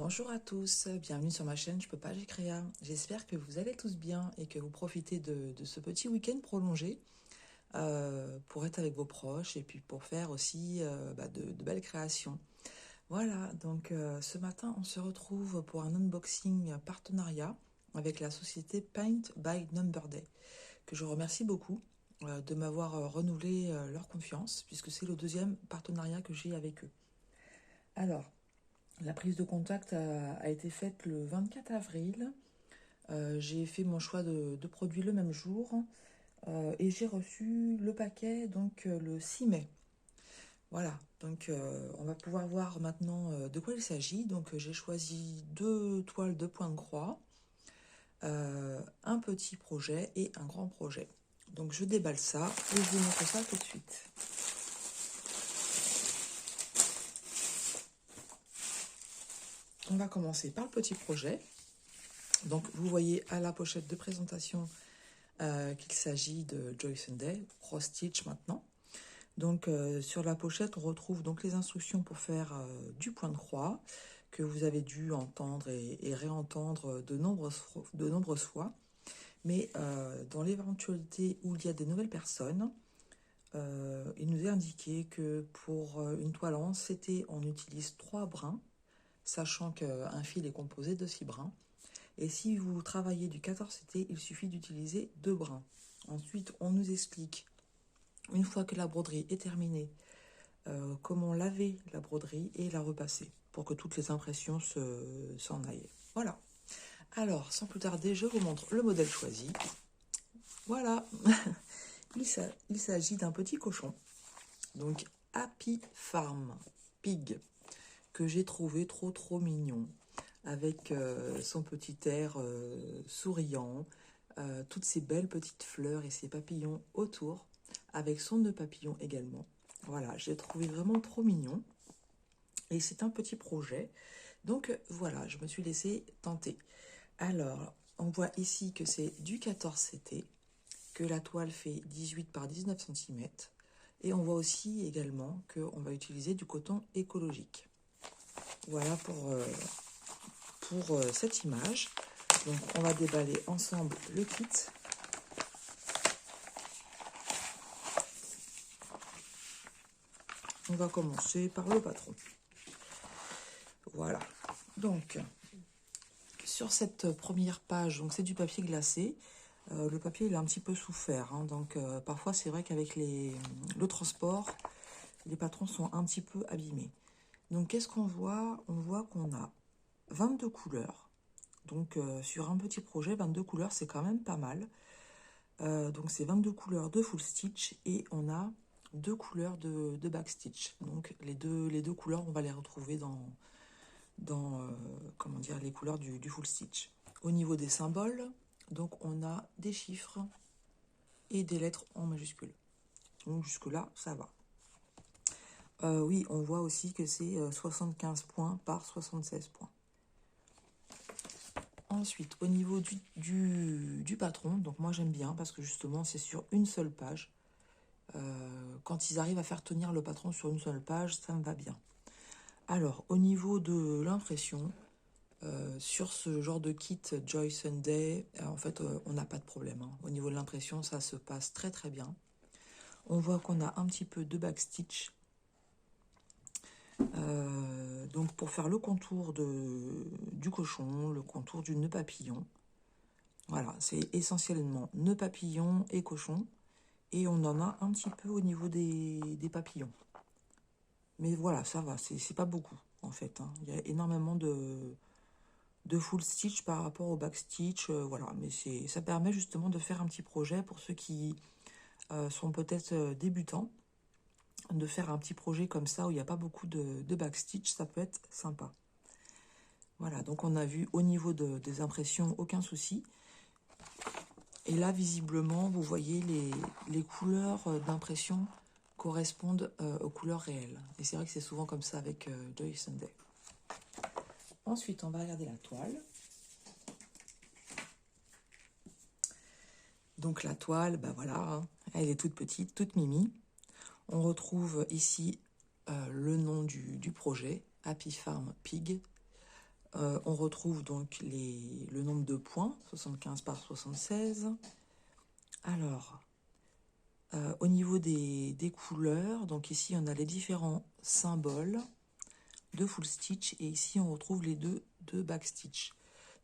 Bonjour à tous, bienvenue sur ma chaîne Je peux pas, j'ai créa. J'espère que vous allez tous bien et que vous profitez de ce petit week-end prolongé pour être avec vos proches et puis pour faire aussi de belles créations. Voilà, donc ce matin on se retrouve pour un unboxing partenariat avec la société Paint by Number Day, que je remercie beaucoup de m'avoir renouvelé leur confiance puisque c'est le deuxième partenariat que j'ai avec eux. Alors, la prise de contact a été faite le 24 avril. J'ai fait mon choix de produits le même jour et j'ai reçu le paquet donc le 6 mai. Voilà, donc on va pouvoir voir maintenant de quoi il s'agit. Donc j'ai choisi deux toiles de point de croix, un petit projet et un grand projet. Donc je déballe ça et je vous montre ça tout de suite. On va commencer par le petit projet. Donc vous voyez à la pochette de présentation qu'il s'agit de Joyce & Day, Cross Stitch maintenant. Donc sur la pochette, on retrouve donc les instructions pour faire du point de croix que vous avez dû entendre et réentendre de nombreuses fois. Mais dans l'éventualité où il y a des nouvelles personnes, il nous est indiqué que pour une toile en 11CT, on utilise 3 brins, sachant qu'un fil est composé de 6 brins. Et si vous travaillez du 14CT, il suffit d'utiliser 2 brins. Ensuite, on nous explique, une fois que la broderie est terminée, comment laver la broderie et la repasser pour que toutes les impressions s'en aillent. Voilà. Alors, sans plus tarder, je vous montre le modèle choisi. Voilà. Il s'agit d'un petit cochon. Donc, Happy Farm Pig, que j'ai trouvé trop mignon, avec son petit air souriant, toutes ces belles petites fleurs et ses papillons autour, avec son nœud papillon également. Voilà, j'ai trouvé vraiment trop mignon. Et c'est un petit projet. Donc voilà, je me suis laissée tenter. Alors, on voit ici que c'est du 14CT, que la toile fait 18 par 19 cm. Et on voit aussi également qu'on va utiliser du coton écologique. Voilà pour cette image. Donc on va déballer ensemble le kit. On va commencer par le patron. Voilà. Donc sur cette première page, donc c'est du papier glacé. Le papier il est un petit peu souffert, hein, donc parfois c'est vrai qu'avec le transport, les patrons sont un petit peu abîmés. Donc qu'est-ce qu'on voit? On voit qu'on a 22 couleurs. Donc sur un petit projet, 22 couleurs, c'est quand même pas mal. Donc c'est 22 couleurs de full stitch et on a 2 couleurs de back stitch. Donc les deux couleurs, on va les retrouver dans comment dire, les couleurs du full stitch. Au niveau des symboles, donc on a des chiffres et des lettres en majuscules. Donc jusque là, ça va. Oui, on voit aussi que c'est 75 points par 76 points. Ensuite, au niveau du patron, donc moi j'aime bien parce que justement c'est sur une seule page. Quand ils arrivent à faire tenir le patron sur une seule page, ça me va bien. Alors, au niveau de l'impression, sur ce genre de kit Joyce & Day, en fait, on n'a pas de problème, hein. Au niveau de l'impression, ça se passe très bien. On voit qu'on a un petit peu de backstitch. Donc pour faire le contour du cochon, le contour du nœud papillon. Voilà, c'est essentiellement nœud papillon et cochon. Et on en a un petit peu au niveau des papillons. Mais voilà, ça va, c'est pas beaucoup en fait, hein. Il y a énormément de full stitch par rapport au back stitch, voilà. Mais ça permet justement de faire un petit projet pour ceux qui sont peut-être débutants. De faire un petit projet comme ça où il n'y a pas beaucoup de back stitch, ça peut être sympa. Voilà, donc on a vu au niveau des impressions, aucun souci. Et là, visiblement, vous voyez les couleurs d'impression correspondent aux couleurs réelles. Et c'est vrai que c'est souvent comme ça avec Joyce & Day. Ensuite, on va regarder la toile. Donc la toile, ben voilà, hein, elle est toute petite, toute mimi. On retrouve ici le nom du projet, Happy Farm Pig. On retrouve donc le nombre de points, 75 par 76. Alors, au niveau des couleurs, donc ici on a les différents symboles de full stitch et ici on retrouve les deux de back stitch.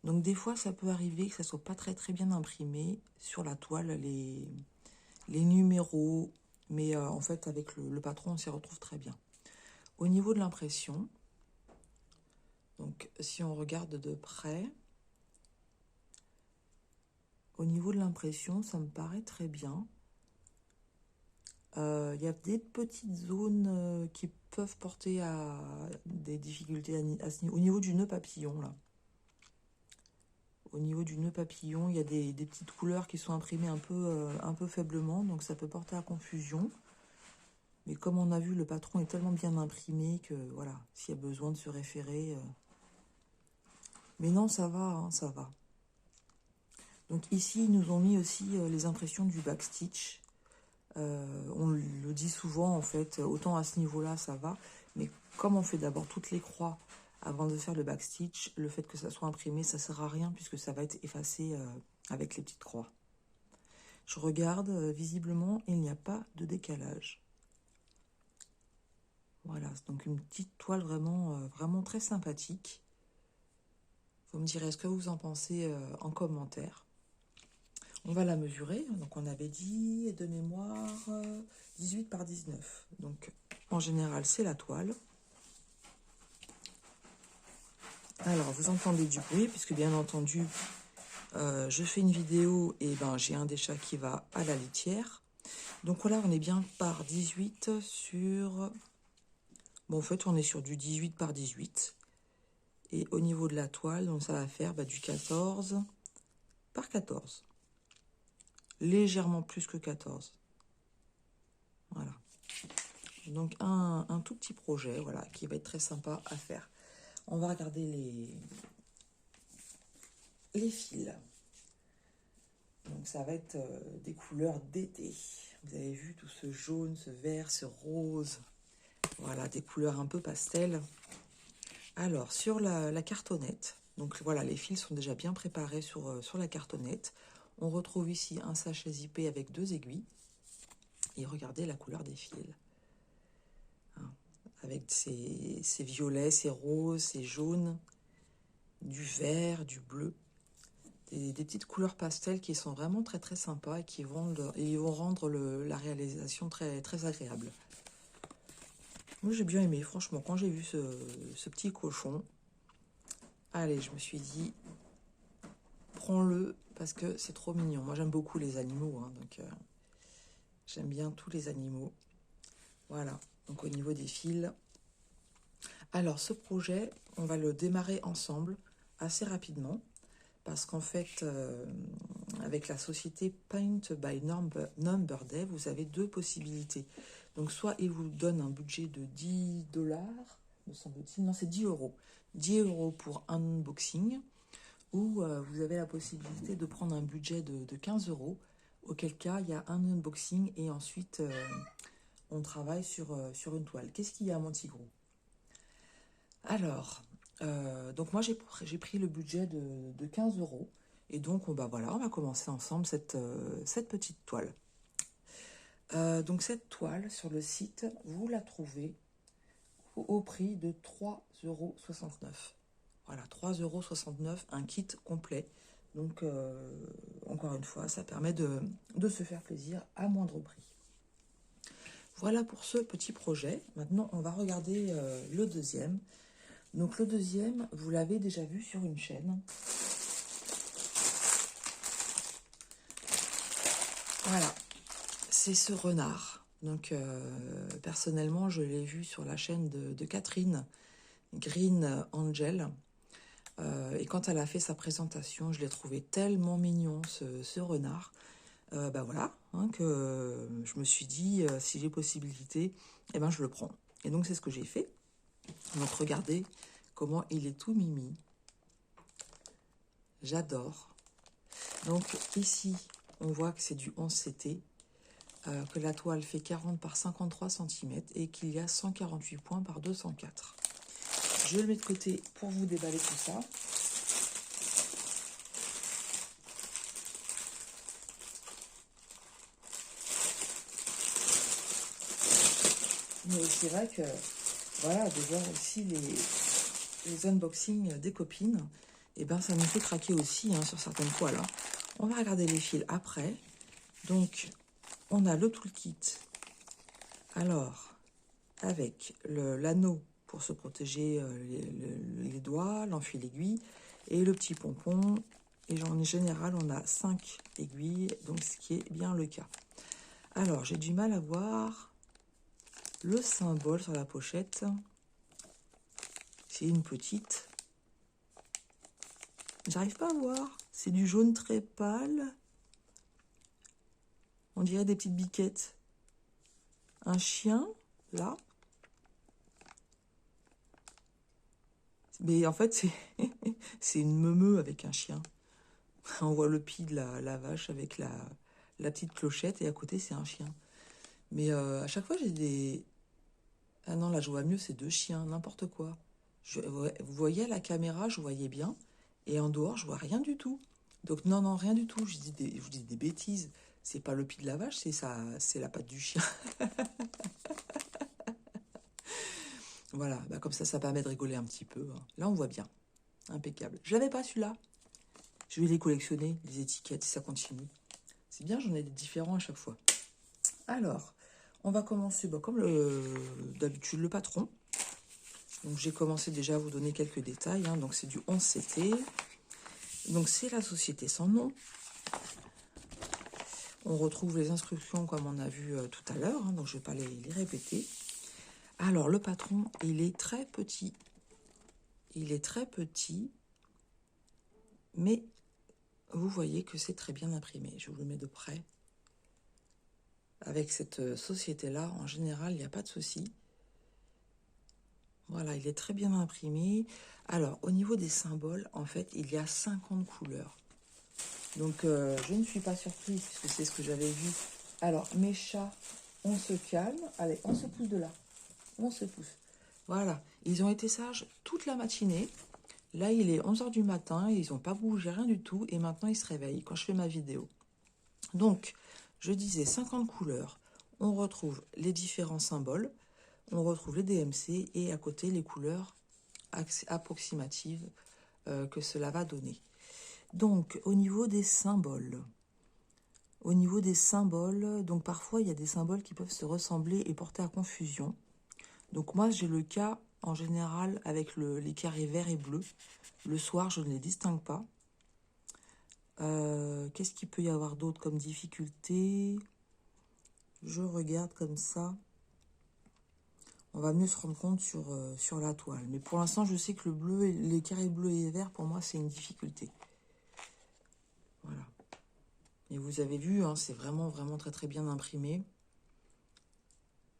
Donc des fois ça peut arriver que ça soit pas très bien imprimé sur la toile, les numéros, mais en fait avec le patron on s'y retrouve très bien. Au niveau de l'impression, donc si on regarde de près, au niveau de l'impression ça me paraît très bien. Il y a des petites zones qui peuvent porter à des difficultés à ce niveau. Au niveau du nœud papillon, là. Au niveau du nœud papillon, il y a des petites couleurs qui sont imprimées un peu faiblement, donc ça peut porter à confusion. Mais comme on a vu, le patron est tellement bien imprimé que, voilà, s'il y a besoin de se référer... Mais non, ça va, hein, ça va. Donc ici, ils nous ont mis aussi les impressions du backstitch. On le dit souvent en fait, autant à ce niveau-là ça va, mais comme on fait d'abord toutes les croix avant de faire le backstitch, le fait que ça soit imprimé ça sert à rien puisque ça va être effacé avec les petites croix. Je regarde, visiblement il n'y a pas de décalage. Voilà, donc une petite toile vraiment très sympathique. Vous me direz ce que vous en pensez en commentaire. On va la mesurer, donc on avait dit de mémoire 18 par 19. Donc en général c'est la toile. Alors vous entendez du bruit puisque bien entendu je fais une vidéo et ben j'ai un des chats qui va à la litière. Donc là on est bien par 18 sur... Bon en fait on est sur du 18 par 18. Et au niveau de la toile, donc ça va faire du 14 par 14. Légèrement plus que 14. Voilà. Donc un tout petit projet, voilà, qui va être très sympa à faire. On va regarder les fils. Donc ça va être des couleurs d'été. Vous avez vu tout ce jaune, ce vert, ce rose. Voilà, des couleurs un peu pastel. Alors, sur la cartonnette, donc voilà, les fils sont déjà bien préparés sur la cartonnette. On retrouve ici un sachet zippé avec 2 aiguilles. Et regardez la couleur des fils. Hein, avec ces violets, ces roses, ces jaunes, du vert, du bleu. Des petites couleurs pastel qui sont vraiment très sympas et qui vont rendre la réalisation très agréable. Moi j'ai bien aimé, franchement, quand j'ai vu ce petit cochon, allez, je me suis dit, prends-le parce que c'est trop mignon. Moi j'aime beaucoup les animaux, hein, donc j'aime bien tous les animaux. Voilà, donc au niveau des fils. Alors ce projet, on va le démarrer ensemble assez rapidement. Parce qu'en fait, avec la société Paint by Number Day, vous avez 2 possibilités. Donc, soit il vous donne un budget de 10 $, me semble-t-il. Non, c'est 10 €. 10 € pour un unboxing. Ou vous avez la possibilité de prendre un budget de 15 €. Auquel cas, il y a un unboxing et ensuite, on travaille sur une toile. Qu'est-ce qu'il y a à Montigros? Alors... donc moi j'ai pris le budget de 15 €. Et donc voilà, on va commencer ensemble cette petite toile. Donc cette toile sur le site, vous la trouvez au prix de 3,69 €. Voilà, 3,69 €, un kit complet. Donc encore une fois, ça permet de se faire plaisir à moindre prix. Voilà pour ce petit projet. Maintenant on va regarder le deuxième. Donc le deuxième, vous l'avez déjà vu sur une chaîne. Voilà, c'est ce renard. Donc personnellement, je l'ai vu sur la chaîne de Catherine, Green Angel. Et quand elle a fait sa présentation, je l'ai trouvé tellement mignon, ce renard. Voilà, hein, que je me suis dit, si j'ai possibilité, eh ben, je le prends. Et donc c'est ce que j'ai fait. Donc regardez comment il est tout mimi. J'adore. Donc ici, on voit que c'est du 11 CT, que la toile fait 40 par 53 cm et qu'il y a 148 points par 204. je le mets de côté pour vous déballer tout ça. Mais c'est vrai que, voilà, de voir aussi les unboxings des copines, et ben ça nous fait craquer aussi hein, sur certaines toiles. Hein. On va regarder les fils après. Donc, on a le toolkit. Alors, avec l'anneau pour se protéger les doigts, l'enfile-aiguille et le petit pompon. Et en général, on a 5 aiguilles, donc ce qui est bien le cas. Alors, j'ai du mal à voir le symbole sur la pochette. C'est une petite. J'arrive pas à voir. C'est du jaune très pâle. On dirait des petites biquettes. Un chien, là. Mais en fait, c'est une meumeux avec un chien. On voit le pied de la vache avec la petite clochette et à côté, c'est un chien. Mais à chaque fois, j'ai des... Ah non, là, je vois mieux, c'est 2 chiens, n'importe quoi. Vous voyez à la caméra, je voyais bien. Et en dehors, je vois rien du tout. Donc non, non, rien du tout. Je vous dis des bêtises. C'est pas le pied de la vache, c'est la patte du chien. Voilà, bah comme ça permet de rigoler un petit peu. Hein. Là, on voit bien. Impeccable. Je l'avais pas celui-là. Je vais les collectionner, les étiquettes, si ça continue. C'est bien, j'en ai des différents à chaque fois. Alors, on va commencer comme d'habitude le patron. Donc, j'ai commencé déjà à vous donner quelques détails. Hein. Donc, c'est du 11CT. Donc, c'est la société sans nom. On retrouve les instructions comme on a vu tout à l'heure. Hein. Donc, je ne vais pas les répéter. Alors, le patron, il est très petit. Il est très petit. Mais vous voyez que c'est très bien imprimé. Je vous le mets de près. Avec cette société-là, en général, il n'y a pas de souci. Voilà, il est très bien imprimé. Alors, au niveau des symboles, en fait, il y a 50 couleurs. Donc, je ne suis pas surprise, puisque c'est ce que j'avais vu. Alors, mes chats, on se calme. Allez, on se pousse de là. On se pousse. Voilà, ils ont été sages toute la matinée. Là, il est 11 h du matin, ils n'ont pas bougé, rien du tout. Et maintenant, ils se réveillent quand je fais ma vidéo. Donc, je disais 50 couleurs. On retrouve les différents symboles. On retrouve les DMC et à côté les couleurs approximatives que cela va donner. Donc, au niveau des symboles, donc parfois il y a des symboles qui peuvent se ressembler et porter à confusion. Donc moi j'ai le cas en général avec les carrés verts et bleus. Le soir je ne les distingue pas. Qu'est-ce qu'il peut y avoir d'autre comme difficulté? Je regarde comme ça. On va mieux se rendre compte sur la toile. Mais pour l'instant, je sais que le bleu, les carrés bleus et verts, pour moi, c'est une difficulté. Voilà. Et vous avez vu, hein, c'est vraiment, vraiment très, très bien imprimé.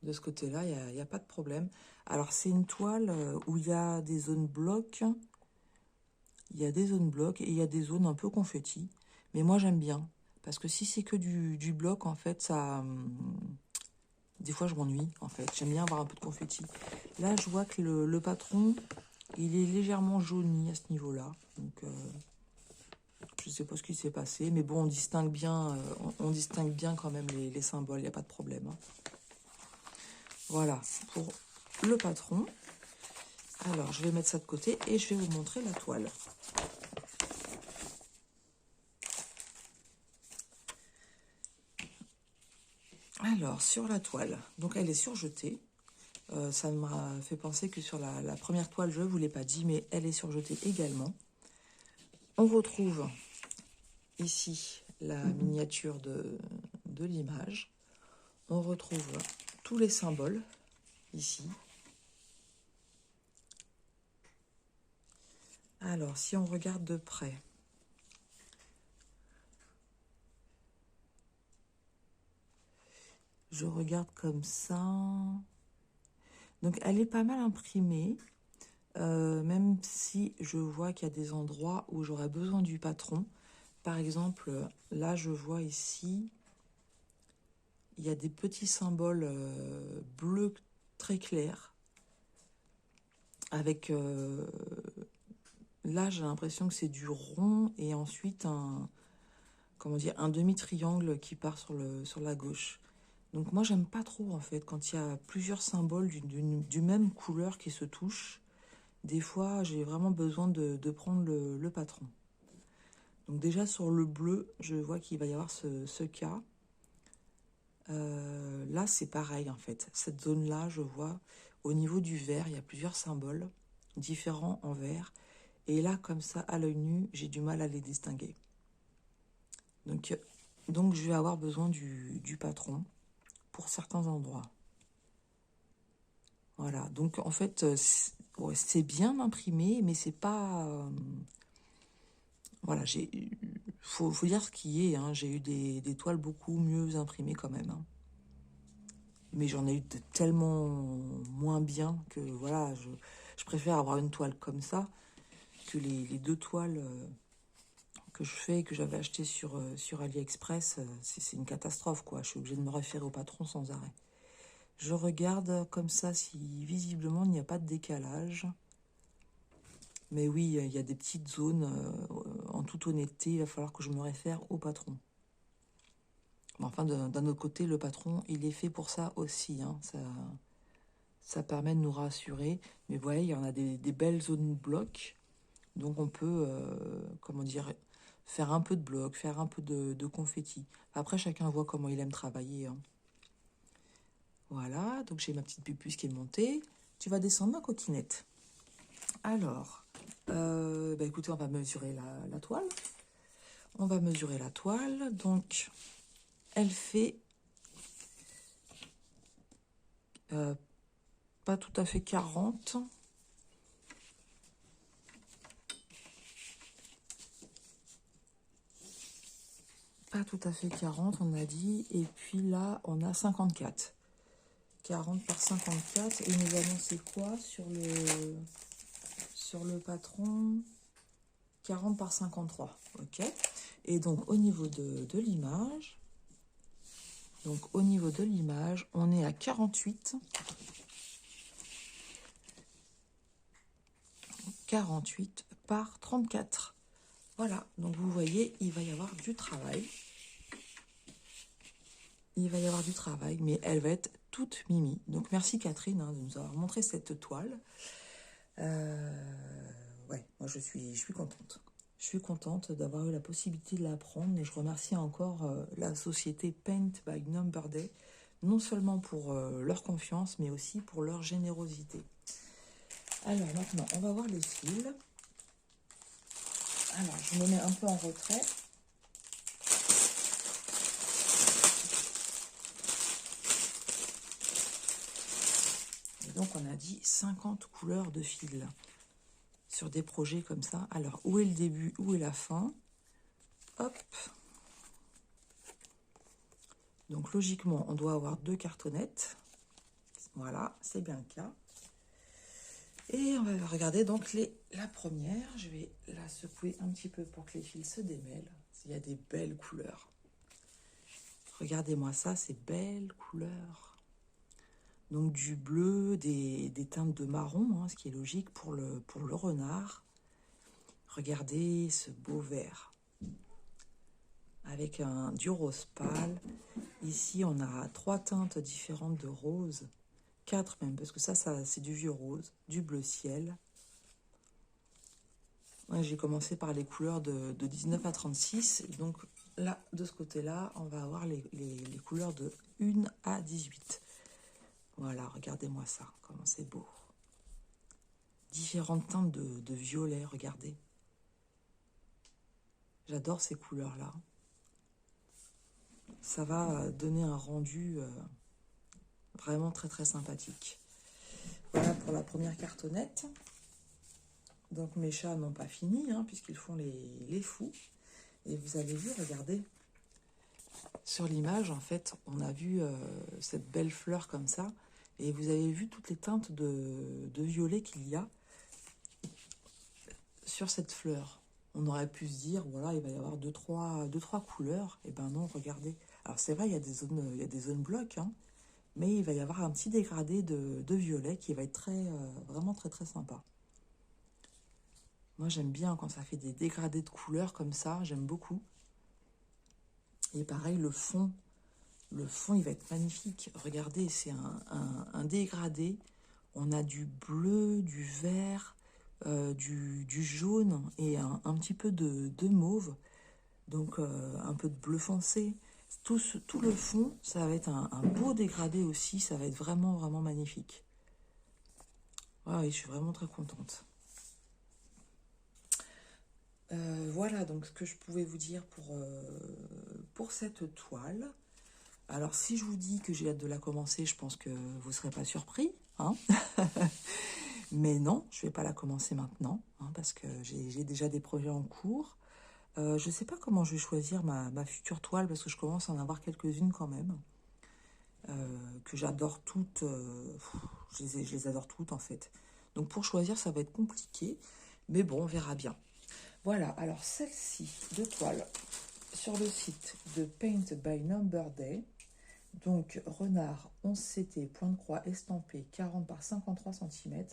De ce côté-là, il n'y a pas de problème. Alors, c'est une toile où il y a des zones blocs. Il y a des zones blocs et il y a des zones un peu confetti. Mais moi, j'aime bien. Parce que si c'est que du bloc, en fait, ça... Des fois, je m'ennuie, en fait. J'aime bien avoir un peu de confetti. Là, je vois que le patron, il est légèrement jauni à ce niveau-là. Donc, je ne sais pas ce qui s'est passé. Mais bon, on distingue bien quand même les symboles. Il n'y a pas de problème. Hein. Voilà, pour le patron. Alors, je vais mettre ça de côté et je vais vous montrer la toile. Alors, sur la toile, donc elle est surjetée. Ça m'a fait penser que sur la première toile, je ne vous l'ai pas dit, mais elle est surjetée également. On retrouve ici la miniature de l'image. On retrouve tous les symboles ici. Alors, si on regarde de près, je regarde comme ça. Donc, elle est pas mal imprimée, même si je vois qu'il y a des endroits où j'aurais besoin du patron. Par exemple, là, je vois ici, il y a des petits symboles bleus très clairs. avec, là j'ai l'impression que c'est du rond et ensuite un, comment dire, un demi-triangle qui part sur la gauche. Donc moi j'aime pas trop en fait quand il y a plusieurs symboles du même couleur qui se touchent. Des fois j'ai vraiment besoin de prendre le patron. Donc déjà sur le bleu, je vois qu'il va y avoir ce cas. Là c'est pareil en fait. Cette zone-là, je vois au niveau du vert, il y a plusieurs symboles différents en vert. Et là comme ça, à l'œil nu, j'ai du mal à les distinguer. Donc je vais avoir besoin du patron pour certains endroits. Voilà, donc en fait, ouais, c'est bien imprimé, mais c'est pas... voilà, faut dire ce qui est, hein, j'ai eu des toiles beaucoup mieux imprimées quand même. Hein. Mais j'en ai eu tellement moins bien que voilà, je préfère avoir une toile comme ça que les deux toiles que je fais et que j'avais achetées sur AliExpress. C'est une catastrophe, quoi. Je suis obligée de me référer au patron sans arrêt. Je regarde comme ça si visiblement il n'y a pas de décalage. Mais oui, il y a des petites zones. En toute honnêteté, il va falloir que je me réfère au patron. Mais enfin, d'un autre côté, le patron, il est fait pour ça aussi. Hein. Ça permet de nous rassurer. Mais vous voyez, il y en a des belles zones blocs. Donc on peut, comment dire, faire un peu de bloc, faire un peu de confetti. Après, chacun voit comment il aime travailler. Hein. Voilà, donc j'ai ma petite pupus qui est montée. Tu vas descendre ma coquinette. Alors, bah écoutez, on va mesurer la toile. On va mesurer la toile. Donc, elle fait pas tout à fait 40. Pas tout à fait 40, on a dit. Et puis là, on a 54. 40 par 54. Et nous allons, c'est quoi sur le patron? 40 par 53. Ok. Et donc, au niveau de l'image, on est à 48. 48 par 34. Voilà, donc vous voyez, il va y avoir du travail. Il va y avoir du travail, mais elle va être toute mimi. Donc merci Catherine de nous avoir montré cette toile. Ouais, moi je suis contente. Je suis contente d'avoir eu la possibilité de la prendre et je remercie encore la société Paint by Number Day, non seulement pour leur confiance, mais aussi pour leur générosité. Alors maintenant, on va voir les fils. Alors, je me mets un peu en retrait. Et donc, on a dit 50 couleurs de fils sur des projets comme ça. Alors, où est le début, où est la fin? Hop. Donc, logiquement, on doit avoir 2 cartonnettes. Voilà, c'est bien le cas. Et on va regarder donc la première. Je vais la secouer un petit peu pour que les fils se démêlent. Il y a des belles couleurs. Regardez-moi ça, ces belles couleurs. Donc du bleu, des teintes de marron, hein, ce qui est logique pour le renard. Regardez ce beau vert. Avec du rose pâle. Ici, on a 3 teintes différentes de rose. 4 même, parce que ça c'est du vieux rose, du bleu ciel. Ouais, j'ai commencé par les couleurs de 19 à 36. Donc là, de ce côté-là, on va avoir les couleurs de 1 à 18. Voilà, regardez-moi ça, comment c'est beau. Différentes teintes de violet, regardez. J'adore ces couleurs-là. Ça va donner un rendu vraiment très très sympathique. Voilà pour la première cartonnette. Donc mes chats n'ont pas fini, hein, puisqu'ils font les fous. Et vous avez vu, regardez, sur l'image, en fait, on a vu cette belle fleur comme ça. Et vous avez vu toutes les teintes de violet qu'il y a sur cette fleur. On aurait pu se dire, voilà, il va y avoir deux, trois couleurs. Et ben non, regardez. Alors c'est vrai, il y a des zones blocs, hein, mais il va y avoir un petit dégradé de violet qui va être vraiment très très sympa. Moi j'aime bien quand ça fait des dégradés de couleurs comme ça, j'aime beaucoup. Et pareil, le fond il va être magnifique. Regardez, c'est un dégradé. On a du bleu, du vert, du jaune et un petit peu de mauve. Donc un peu de bleu foncé. Tout le fond, ça va être un beau dégradé aussi. Ça va être vraiment, vraiment magnifique. Ouais, oui, je suis vraiment très contente. Voilà donc ce que je pouvais vous dire pour cette toile. Alors si je vous dis que j'ai hâte de la commencer, je pense que vous ne serez pas surpris. Hein. Mais non, je ne vais pas la commencer maintenant, hein, parce que j'ai déjà des projets en cours. Je ne sais pas comment je vais choisir ma future toile, parce que je commence à en avoir quelques-unes quand même. Que j'adore toutes. Je les adore toutes en fait. Donc pour choisir, ça va être compliqué. Mais bon, on verra bien. Voilà, alors celle-ci de toile sur le site de Paint by Number Day. Donc renard 11CT, point de croix estampé 40 par 53 cm.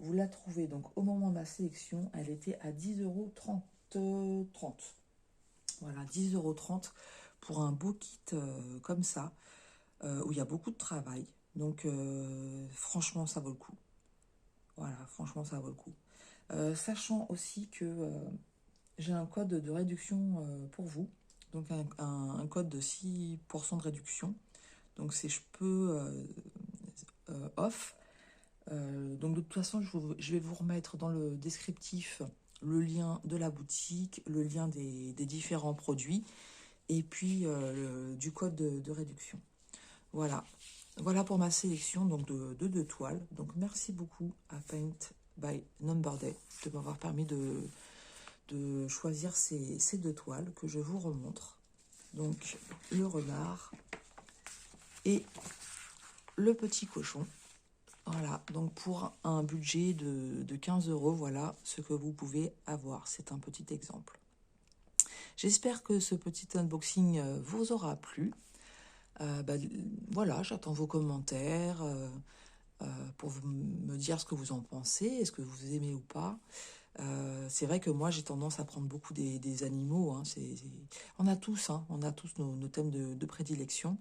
Vous la trouvez donc au moment de ma sélection, elle était à 10,30 €. Voilà, 10,30 € pour un beau kit comme ça, où il y a beaucoup de travail. Donc franchement, ça vaut le coup. Voilà, franchement, ça vaut le coup. Sachant aussi que j'ai un code de réduction pour vous. Donc un code de 6% de réduction. Donc c'est je peux off. Donc de toute façon, je vais vous remettre dans le descriptif le lien de la boutique, le lien des différents produits et puis du code de réduction. Voilà. Voilà pour ma sélection donc de deux toiles. Donc merci beaucoup à Paint by Number Day de m'avoir permis de choisir ces deux toiles que je vous remontre. Donc le renard et le petit cochon. Voilà, donc pour un budget de 15 €, voilà ce que vous pouvez avoir. C'est un petit exemple. J'espère que ce petit unboxing vous aura plu. Voilà, j'attends vos commentaires pour me dire ce que vous en pensez, est-ce que vous aimez ou pas. C'est vrai que moi j'ai tendance à prendre beaucoup des animaux. Hein, on a tous nos thèmes de prédilection.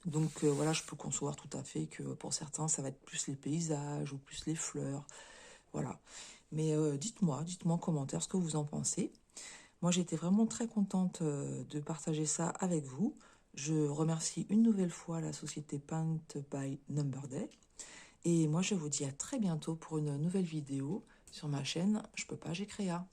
Donc voilà, je peux concevoir tout à fait que pour certains, ça va être plus les paysages ou plus les fleurs. Voilà. Mais dites-moi en commentaire ce que vous en pensez. Moi, j'étais vraiment très contente de partager ça avec vous. Je remercie une nouvelle fois la société Paint by Number Day. Et moi, je vous dis à très bientôt pour une nouvelle vidéo sur ma chaîne Je peux pas, j'ai créa.